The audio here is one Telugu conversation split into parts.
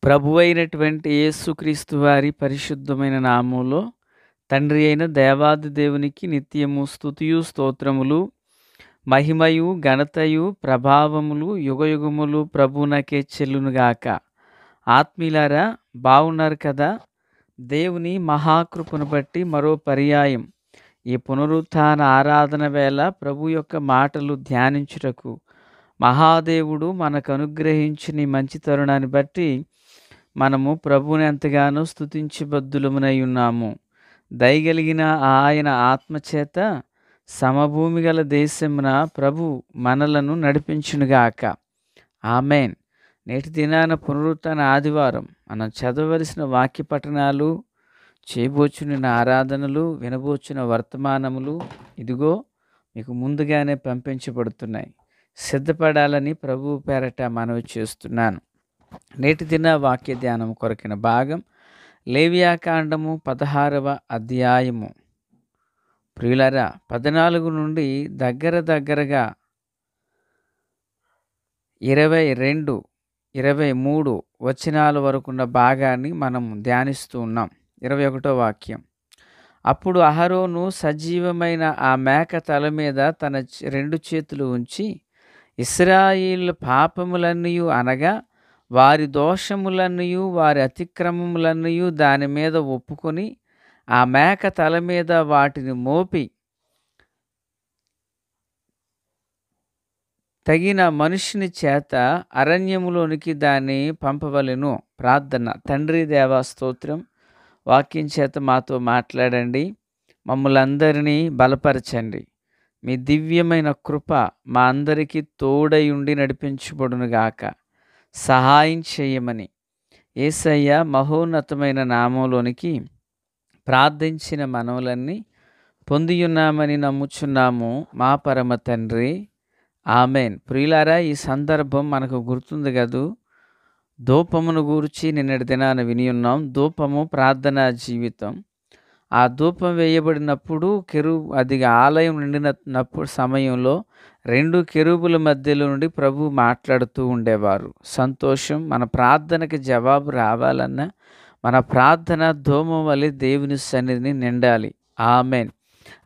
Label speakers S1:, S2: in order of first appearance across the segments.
S1: ప్రభువైనటువంటి యేసుక్రీస్తు వారి పరిశుద్ధమైన నామములో తండ్రి అయిన దేవాది దేవునికి నిత్యము స్తుతియు స్తోత్రములు మహిమయు ఘనతయు ప్రభావములు యుగయుగములు ప్రభువునకే చెల్లునుగాక. ఆత్మీయులారా, బాగున్నారు కదా? దేవుని మహాకృపను బట్టి మరో పర్యాయం ఈ పునరుత్థాన ఆరాధన వేళ ప్రభు యొక్క మాటలు ధ్యానించుటకు మహాదేవుడు మనకు అనుగ్రహించిన ఈ మంచి తరుణాన్ని బట్టి మనము ప్రభువుని ఎంతగానో స్తుతించబద్దులమునై ఉన్నాము. దయగలిగిన ఆయన ఆత్మచేత సమభూమి గల దేశమున ప్రభు మనలను నడిపించునుగాక. ఆమెన్. నేటి దినాన పునరుత్థాన ఆదివారం మనం చదవలసిన వాక్య పఠనాలు, చేయబోచున్న ఆరాధనలు, వినబోచున్న వర్తమానములు ఇదిగో మీకు ముందుగానే పంపించబడుతున్నాయి. సిద్ధపడాలని ప్రభువు పేరట మనవి చేస్తున్నాను. నేటి దిన వాక్య ధ్యానం కొరకిన భాగం లేవియాకాండము 16వ అధ్యాయము. ప్రియులారా, 14 నుండి దగ్గరగా 22, 23 వచనాల వరకున్న భాగాన్ని మనం ధ్యానిస్తూ ఉన్నాం. 21వ వాక్యం. అప్పుడు అహరోను సజీవమైన ఆ మేక తల మీద తన 2 చేతులు ఉంచి ఇశ్రాయేలు పాపములన్నయూ అనగా వారి దోషములన్నయూ వారి అతిక్రమములన్నయూ దాని మీద ఒప్పుకొని ఆ మేక తల మీద వాటిని మోపి తగిన మనుషుని చేత అరణ్యములోనికి దాన్ని పంపవలెను. ప్రార్థన. తండ్రి దేవా స్తోత్రం, వాక్యం చేత మాతో మాట్లాడండి, మమ్మల్ని అందరినీ బలపరచండి. మీ దివ్యమైన కృప మా అందరికీ తోడై ఉండి నడిపించబడునుగాక. సహాయం చేయమని యేసయ్య మహోన్నతమైన నామంలోనికి ప్రార్థించిన మనవులన్నీ పొందియున్నామని నమ్ముచున్నాము మా పరమ తండ్రి. ఆమెన్. ప్రియులారా, ఈ సందర్భం మనకు గుర్తుంది కదూ. ధూపమును గూర్చి నిన్నటి దినాన విని ఉన్నాం. ధూపము ప్రార్థనా జీవితం. ఆ ధూపం వేయబడినప్పుడు అది ఆలయం నిండినప్పుడు సమయంలో 2 కెరూబుల మధ్యలో నుండి ప్రభు మాట్లాడుతూ ఉండేవారు. సంతోషం. మన ప్రార్థనకి జవాబు రావాలన్నా మన ప్రార్థన ధూమం వలె దేవుని సన్నిధిని నిండాలి. ఆమెన్.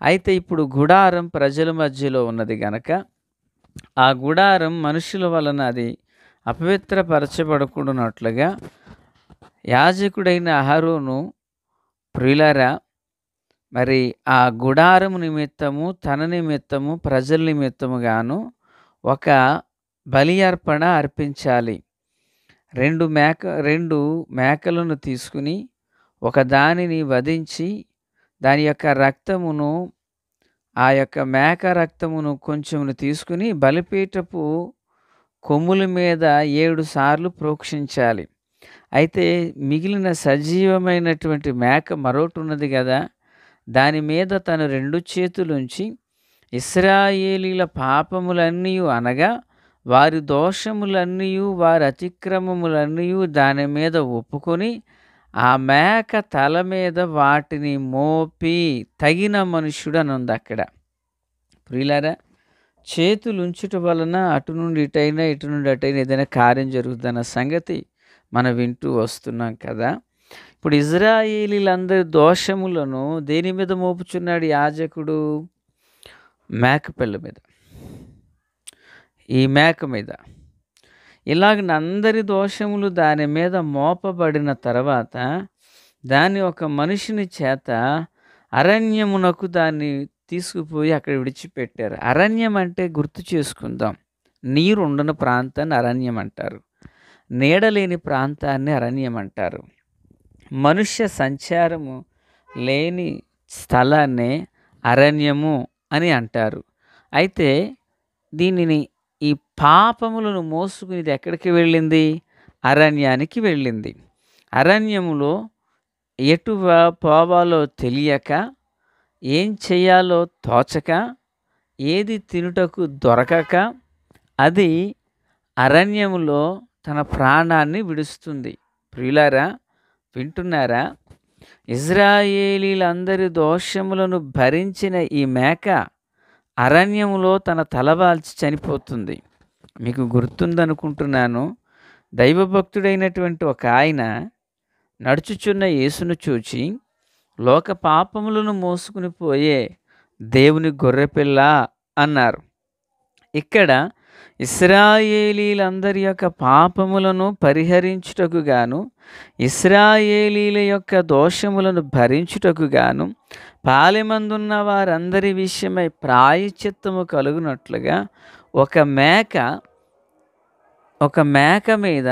S1: అయితే ఇప్పుడు గుడారం ప్రజల మధ్యలో ఉన్నది గనక ఆ గుడారం మనుషుల వలన అది అపవిత్రపరచబడకుండానట్లుగా యాజకుడైన అహరోను ప్రియులారా, మరి ఆ గుడారము నిమిత్తము, తన నిమిత్తము, ప్రజల నిమిత్తముగాను ఒక బలి అర్పణ అర్పించాలి. 2 మేకలను తీసుకుని ఒక దానిని వధించి దాని యొక్క రక్తమును, ఆ యొక్క మేక రక్తమును కొంచెమును తీసుకుని బలిపీఠపు కొమ్ముల మీద 7 సార్లు ప్రోక్షించాలి. అయితే మిగిలిన సజీవమైనటువంటి మేక మరొకటి ఉన్నది కదా, దాని మీద తను 2 చేతులుంచి ఇశ్రాయేలీల పాపములన్నయూ అనగా వారి దోషములన్నయూ వారి అతిక్రమములన్నయూ దాని మీద ఒప్పుకొని ఆ మేక తల మీద వాటిని మోపి తగిన మనుష్యుడు అని ఉంది అక్కడ. ప్రియులారా, చేతులు ఉంచుట వలన అటు నుండి ఇటైనా ఇటు నుండి అటైనా ఏదైనా కార్యం జరుగుతుందన్న సంగతి మనం వింటూ వస్తున్నాం కదా. ఇప్పుడు ఇశ్రాయేలీలందరి దోషములను దేని మీద మోపుచున్నాడు యాజకుడు? మేకపిల్ల మీద, ఈ మేక మీద. ఇలాగ అందరి దోషములు దాని మీద మోపబడిన తర్వాత దాన్ని ఒక మనిషిని చేత అరణ్యమునకు దాన్ని తీసుకుపోయి అక్కడ విడిచిపెట్టారు. అరణ్యం అంటే గుర్తు చేసుకుందాం, నీరు ఉండని ప్రాంతాన్ని అరణ్యం అంటారు, నీడలేని ప్రాంతాన్ని అరణ్యం అంటారు, మనుష్య సంచారము లేని స్థలాన్నే అరణ్యము అని అంటారు. అయితే దీనిని ఈ పాపములను మోసుకుని ఇది ఎక్కడికి వెళ్ళింది? అరణ్యానికి వెళ్ళింది. అరణ్యములో ఎటు పోవాలో తెలియక, ఏం చేయాలో తోచక, ఏది తినుటకు దొరకక అది అరణ్యములో తన ప్రాణాన్ని విడుస్తుంది. ప్రియులారా, వింటున్నారా? ఇశ్రాయేలీలందరి దోషములను భరించిన ఈ మేక అరణ్యములో తన తలవాల్చి చనిపోతుంది. మీకు గుర్తుందనుకుంటున్నాను. దైవభక్తుడైనటువంటి ఒక ఆయన నడుచుచున్న యేసును చూచి, లోక పాపములను మోసుకుని పోయే దేవుని గొర్రెపిల్ల అన్నారు. ఇక్కడ ఇశ్రాయేలీలందరి యొక్క పాపములను పరిహరించుటకు గాను, ఇశ్రాయేలీల యొక్క దోషములను భరించుటకు గాను, పాలెమందున్న వారందరి విషయమై ప్రాయశ్చిత్తము కలుగునట్లుగా ఒక మేక మీద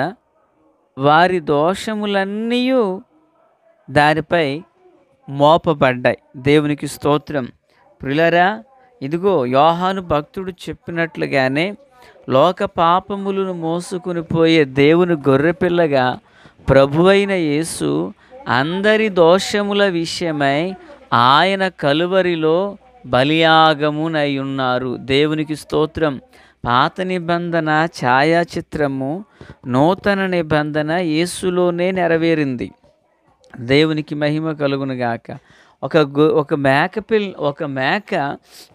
S1: వారి దోషములన్నీ దానిపై మోపబడ్డాయి. దేవునికి స్తోత్రం. ప్రియులారా, ఇదిగో యోహాను భక్తుడు చెప్పినట్లుగానే లోక పాపములను మోసుకుని పోయే దేవుని గొర్రెపిల్లగా ప్రభువైన యేసు అందరి దోషముల విషయమై ఆయన కలువరిలో బలియాగమునై ఉన్నారు. దేవునికి స్తోత్రం. పాత నిబంధన ఛాయాచిత్రము నూతన నిబంధన యేసులోనే నెరవేరింది. దేవునికి మహిమ కలుగునుగాక. ఒక మేక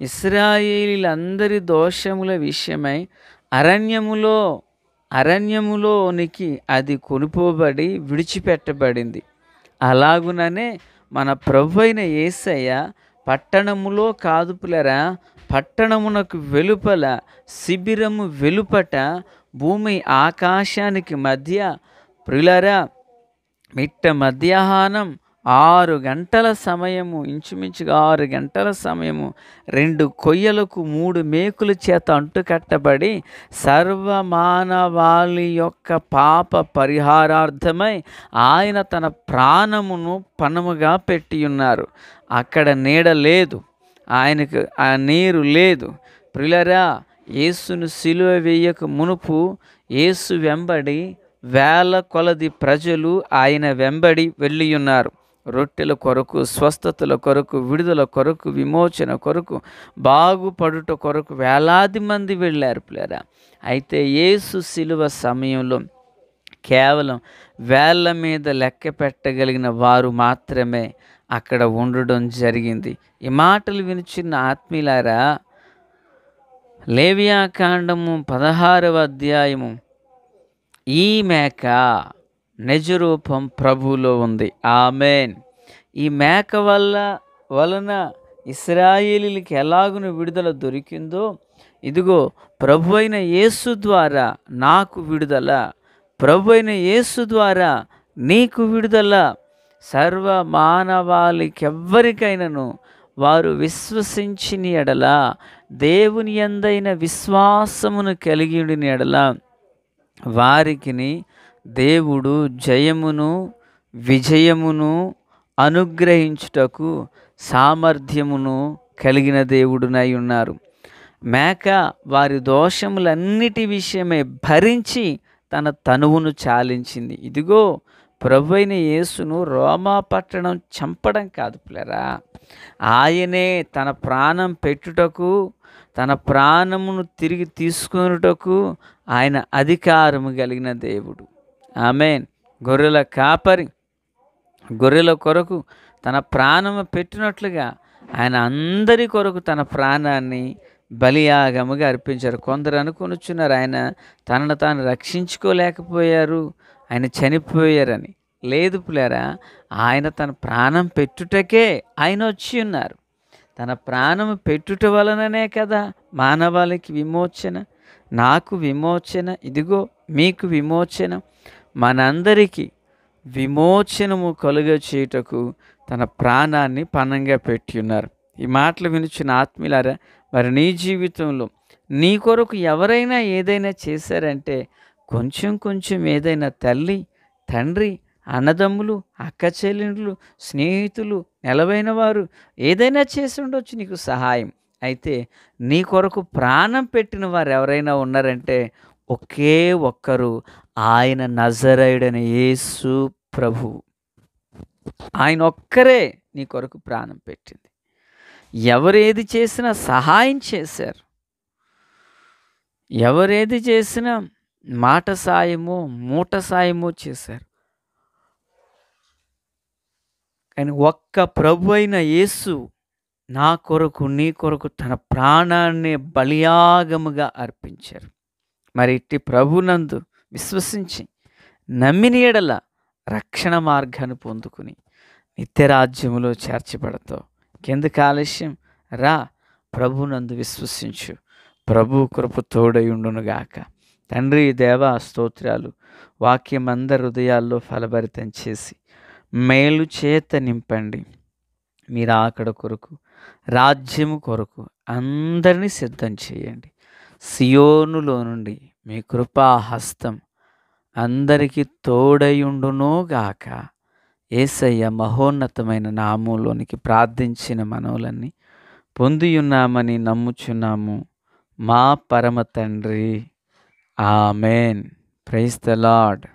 S1: ఇశ్రాయేలీలందరి దోషముల విషయమై అరణ్యములోనికి అది కొనుపోబడి విడిచిపెట్టబడింది. అలాగుననే మన ప్రభువైన యేసయ్య పట్టణములో కాదు పిల్లరా, పట్టణమునకు వెలుపల శిబిరము వెలుపట భూమి ఆకాశానికి మధ్య ప్రియులారా మిట్ట మధ్యాహ్నం 6 గంటల సమయము, ఇంచుమించుగా 6 గంటల సమయము 2 కొయ్యలకు 3 మేకుల చేత అంటుకట్టబడి సర్వమానవాళి యొక్క పాప పరిహారార్థమై ఆయన తన ప్రాణమును పణముగా పెట్టి ఉన్నారు. అక్కడ నీడ లేదు, ఆయనకు ఆ నీరు లేదు. ప్రియులారా, యేసును సిలువ వేయక మునుపు యేసు వెంబడి వేల కొలది ప్రజలు ఆయన వెంబడి వెళ్ళి ఉన్నారు. రొట్టెల కొరకు, స్వస్థతల కొరకు, విడుదల కొరకు, విమోచన కొరకు, బాగుపడుట కొరకు వేలాది మంది వెళ్ళారు పిల్లరా. అయితే యేసు సిలువ సమయంలో కేవలం వేళ్ళ మీద లెక్క పెట్టగలిగిన వారు మాత్రమే అక్కడ ఉండడం జరిగింది. ఈ మాటలు వినిచున్న ఆత్మీయులారా, లేవియాకాండము 16వ అధ్యాయము ఈ మేక నిజరూపం ప్రభువులో ఉంది. ఆమేన్. ఈ మేక వలన ఇశ్రాయేలీలకి ఎలాగున విడుదల దొరికిందో, ఇదిగో ప్రభువైన యేసు ద్వారా నాకు విడుదల, ప్రభువైన యేసు ద్వారా నీకు విడుదల. సర్వ మానవాళికెవ్వరికైనను వారు విశ్వసించిన ఎడల, దేవుని యందైన విశ్వాసమును కలిగి ఉండిన ఎడల వారికిని దేవుడు జయమును విజయమును అనుగ్రహించుటకు సామర్థ్యమును కలిగిన దేవుడునై ఉన్నారు. మేక వారి దోషములన్నిటి విషయమై భరించి తన తనువును చాలించింది. ఇదిగో ప్రభువైన యేసును రోమా పట్టణం చంపడం కాదు పిల్లరా, ఆయనే తన ప్రాణం పెట్టుటకు, తన ప్రాణమును తిరిగి తీసుకొనుటకు ఆయన అధికారము కలిగిన దేవుడు. ఆమేన్. గొర్రెల కాపరి గొర్రెల కొరకు తన ప్రాణము పెట్టినట్లుగా ఆయన అందరి కొరకు తన ప్రాణాన్ని బలియాగముగా అర్పించారు. కొందరు అనుకొనుచున్నారు ఆయన తనను తాను రక్షించుకోలేకపోయారు, ఆయన చనిపోయారని. లేదు పిల్లరా, ఆయన తన ప్రాణం పెట్టుటకే ఆయన వచ్చి ఉన్నారు. తన ప్రాణము పెట్టుట వలననే కదా మానవాళికి విమోచన, నాకు విమోచన, ఇదిగో మీకు విమోచన, మనందరికీ విమోచనము కలుగ చేయుటకు తన ప్రాణాన్ని పణంగా పెట్టి ఉన్నారు. ఈ మాటలు వినిచిన ఆత్మీయులారా, మరి నీ జీవితంలో నీ కొరకు ఎవరైనా ఏదైనా చేశారంటే, కొంచెం ఏదైనా తల్లి, తండ్రి, అన్నదమ్ములు, అక్క చెల్లెండ్లు, స్నేహితులు, నెలవైన వారు ఏదైనా చేసి ఉండొచ్చు నీకు సహాయం. అయితే నీ కొరకు ప్రాణం పెట్టిన వారు ఎవరైనా ఉన్నారంటే ఒకే ఒక్కరు, ఆయన నజరేయుడైన యేసు ప్రభువు. ఆయన ఒక్కరే నీ కొరకు ప్రాణం పెట్టింది. ఎవరేది చేసినా సహాయం చేశారు, ఎవరేది చేసినా మాట సాయమో మూట సాయమో చేశారు. కానీ ఒక్క ప్రభు అయిన యేసు నా కొరకు నీ కొరకు తన ప్రాణాన్ని బలియాగముగా అర్పించారు. మరి ఇట్టి ప్రభునందు విశ్వసించి నమ్మిన యెడల రక్షణ మార్గాన్ని పొందుకుని నిత్యరాజ్యములో చేర్చబడతావు. కిందకి ఆలస్యం రా, ప్రభునందు విశ్వసించు. ప్రభు కృప తోడయుండునుగాక. తండ్రి దేవా స్తోత్రాలు. వాక్యం అందరి హృదయాల్లో ఫలభరితం చేసి మేలు చేత నింపండి. మీరు ఆకడ కొరకు, రాజ్యము కొరకు అందరినీ సిద్ధం చేయండి. సియోనులో నుండి మీ కృపా హస్తం అందరికీ తోడయుండునుగాక. యేసయ్య మహోన్నతమైన నామంలోనికి ప్రార్థించిన మనవులన్నీ పొందియున్నామని నమ్ముచున్నాము మా పరమ తండ్రి. ఆమెన్. Praise the lord.